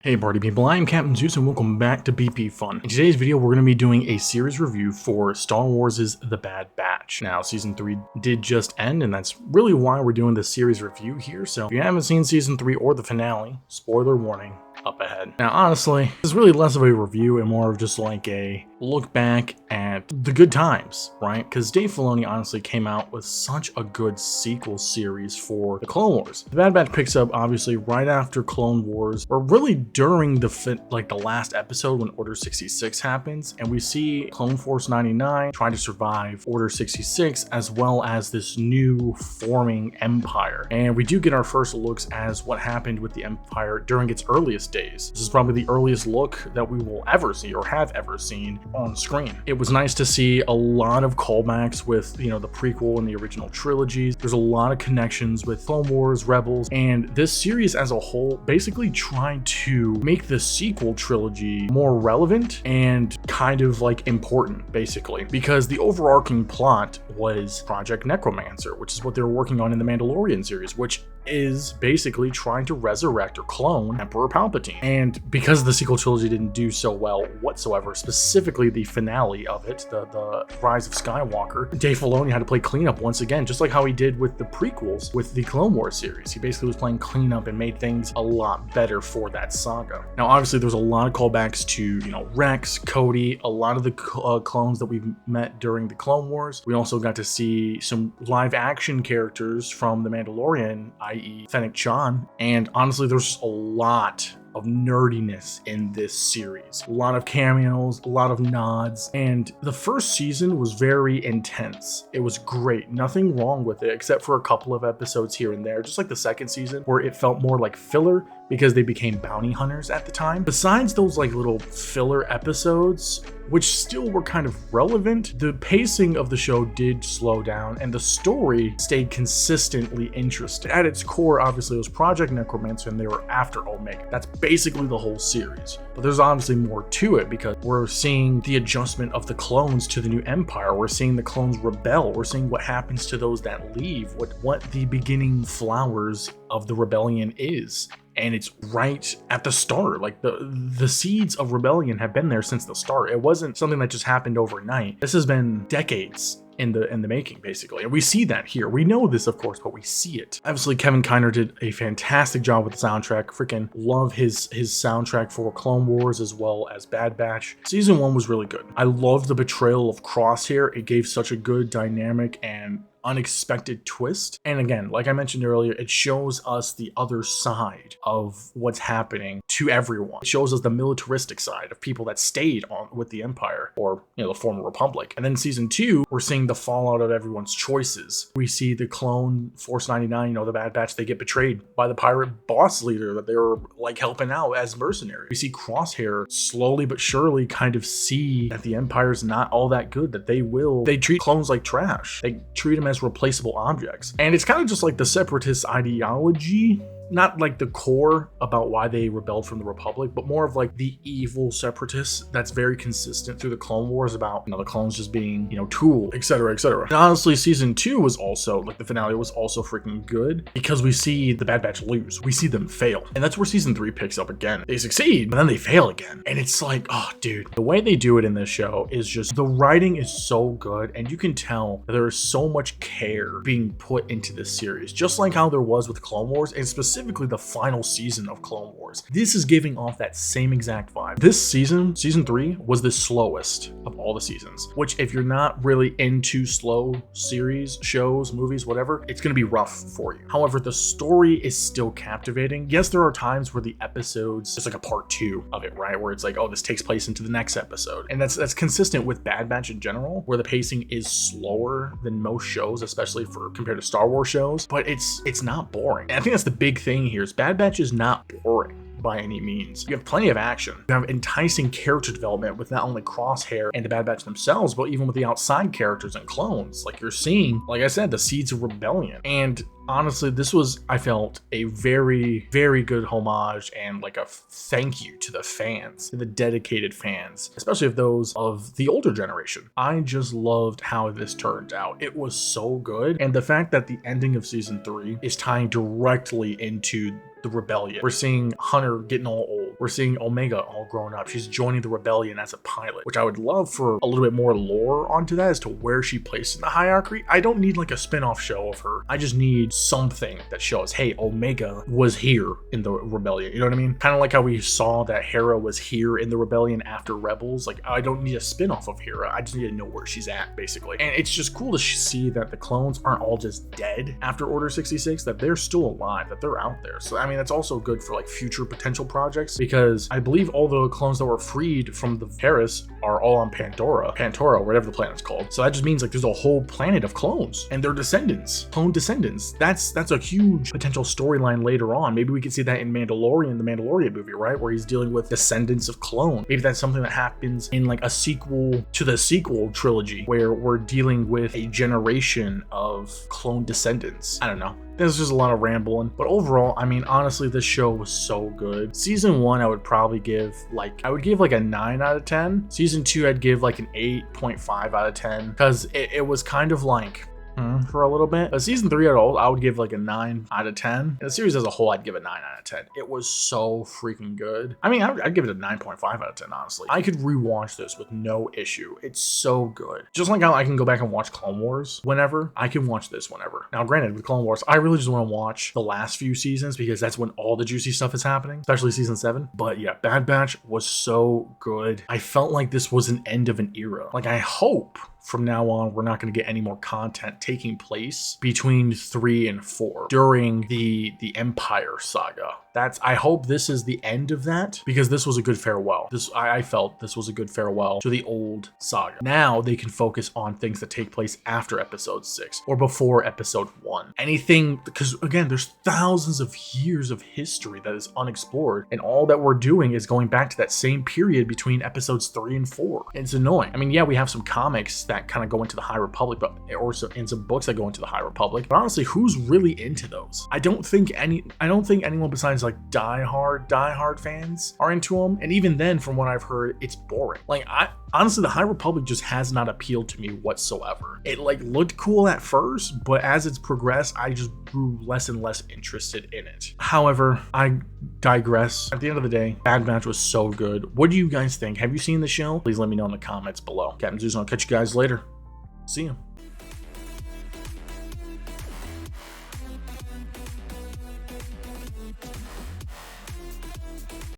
Hey party people, I am Captain Zeus and welcome back to BP Fun. In today's video, we're going to be doing a series review for Star Wars' The Bad Batch. Now, Season 3 did just end, and that's really why we're doing this series review here. So if you haven't seen Season 3 or the finale, spoiler warning up ahead. Now, honestly, this is really less of a review and more of just like a look back at the good times, right? Because Dave Filoni honestly came out with such a good sequel series for the Clone Wars. The Bad Batch picks up obviously right after Clone Wars, or really during the last episode when Order 66 happens, and we see Clone Force 99 trying to survive Order 66 as well as this new forming empire. And we do get our first looks as what happened with the empire during its earliest days. This is probably the earliest look that we will ever see or have ever seen on screen. It was nice to see a lot of callbacks with, the prequel and the original trilogies. There's a lot of connections with Clone Wars, Rebels, and this series as a whole basically tried to make the sequel trilogy more relevant and kind of like important, basically, because the overarching plot was Project Necromancer, which is what they were working on in the Mandalorian series, which is basically trying to resurrect or clone Emperor Palpatine. And because the sequel trilogy didn't do so well whatsoever, specifically the finale of it, the Rise of Skywalker, Dave Filoni had to play cleanup once again, just like how he did with the prequels with the Clone Wars series. He basically was playing cleanup and made things a lot better for that saga. Now, obviously, there's a lot of callbacks to, Rex, Cody, a lot of the clones that we've met during the Clone Wars. We also got to see some live action characters from the Mandalorian, i.e. Fennec Chan, and honestly there's a lot of nerdiness in this series. A lot of cameos, a lot of nods, and the first season was very intense. It was great, nothing wrong with it except for a couple of episodes here and there, just like the second season where it felt more like filler because they became bounty hunters at the time. Besides those like little filler episodes, which still were kind of relevant, the pacing of the show did slow down and the story stayed consistently interesting. At its core, obviously, it was Project Necromancer and they were after Omega. That's basically the whole series. But there's obviously more to it because we're seeing the adjustment of the clones to the new empire. We're seeing the clones rebel. We're seeing what happens to those that leave, what the beginning flowers of the rebellion is. And it's right at the start. Like the seeds of rebellion have been there since the start. It wasn't something that just happened overnight. This has been decades in the making, basically. And we see that here. We know this, of course, but we see it. Obviously, Kevin Kiner did a fantastic job with the soundtrack. Freaking love his soundtrack for Clone Wars as well as Bad Batch. Season 1 was really good. I love the betrayal of Crosshair. It gave such a good dynamic and unexpected twist. And again, like I mentioned earlier, it shows us the other side of what's happening to everyone. It shows us the militaristic side of people that stayed on with the Empire or, the former Republic. And then season 2, we're seeing the fallout of everyone's choices. We see the clone Force 99, the Bad Batch, they get betrayed by the pirate boss leader that they were like helping out as mercenaries. We see Crosshair slowly but surely kind of see that the Empire's not all that good, that they treat clones like trash. They treat them as replaceable objects. And it's kind of just like the separatist ideology, not like the core about why they rebelled from the Republic, but more of like the evil separatists that's very consistent through the Clone Wars about, the clones just being, tool, etc., etc. And honestly, season 2 was also, like the finale was also freaking good because we see the Bad Batch lose. We see them fail. And that's where season 3 picks up again. They succeed, but then they fail again. And it's like, oh, dude, the way they do it in this show is just, the writing is so good. And you can tell that there is so much care being put into this series, just like how there was with Clone Wars, and specifically the final season of Clone Wars. This is giving off that same exact vibe. This season 3, was the slowest of all the seasons, which if you're not really into slow series, shows, movies, whatever, it's going to be rough for you. However, the story is still captivating. Yes, there are times where the episodes, it's like a part 2 of it, right? Where it's like, oh, this takes place into the next episode. And that's consistent with Bad Batch in general, where the pacing is slower than most shows, especially compared to Star Wars shows, but it's not boring. And I think that's the big thing here is Bad Batch is not boring by any means. You have plenty of action. You have enticing character development with not only Crosshair and the Bad Batch themselves, but even with the outside characters and clones. Like you're seeing, like I said, the seeds of rebellion. And honestly, this was, I felt, a very, very good homage and like a thank you to the fans, to the dedicated fans, especially of those of the older generation. I just loved how this turned out. It was so good. And the fact that the ending of season 3 is tying directly into the rebellion. We're seeing Hunter getting all old. We're seeing Omega all grown up. She's joining the rebellion as a pilot, which I would love for a little bit more lore onto that as to where she placed in the hierarchy. I don't need like a spin-off show of her. I just need something that shows, hey, Omega was here in the rebellion. You know what I mean? Kind of like how we saw that Hera was here in the rebellion after Rebels. Like, I don't need a spin-off of Hera. I just need to know where she's at, basically. And it's just cool to see that the clones aren't all just dead after Order 66, that they're still alive, that they're out there. So, I mean, that's also good for like future potential projects, because I believe all the clones that were freed from the Paris are all on Pandora, whatever the planet's called. So that just means like there's a whole planet of clones and their descendants, clone descendants. That's a huge potential storyline later on. Maybe we could see that in the Mandalorian movie, right? Where he's dealing with descendants of clones. Maybe that's something that happens in like a sequel to the sequel trilogy, where we're dealing with a generation of clone descendants. I don't know. There's just a lot of rambling, but overall, I mean, honestly, this show was so good. Season 1, I would probably give like a 9 out of 10. Season 2, I'd give like an 8.5 out of 10, because it was kind of like for a little bit. But season 3 I would give like a 9 out of 10. And the series as a whole, I'd give a 9 out of 10. It was so freaking good. I mean, I'd give it a 9.5 out of 10, honestly. I could rewatch this with no issue. It's so good. Just like how I can go back and watch Clone Wars whenever, I can watch this whenever. Now, granted, with Clone Wars, I really just want to watch the last few seasons, because that's when all the juicy stuff is happening, especially season 7. But yeah, Bad Batch was so good. I felt like this was an end of an era. Like, I hope from now on, we're not going to get any more content taking place between 3 and 4 during the Empire saga. I hope this is the end of that, because this was a good farewell. I felt this was a good farewell to the old saga. Now they can focus on things that take place after episode 6 or before episode 1. Anything, because again, there's thousands of years of history that is unexplored, and all that we're doing is going back to that same period between episodes 3 and 4. It's annoying. I mean, yeah, we have some comics that kind of go into the High Republic, but in some books that go into the High Republic. But honestly, who's really into those? I don't think anyone besides like diehard fans are into them. And even then, from what I've heard, it's boring. Like, honestly, the High Republic just has not appealed to me whatsoever. It like looked cool at first, but as it's progressed, I just grew less and less interested in it. However, I digress. At the end of the day, Bad Batch was so good. What do you guys think? Have you seen the show? Please let me know in the comments below. Captain Zeus, I'll catch you guys later. See ya.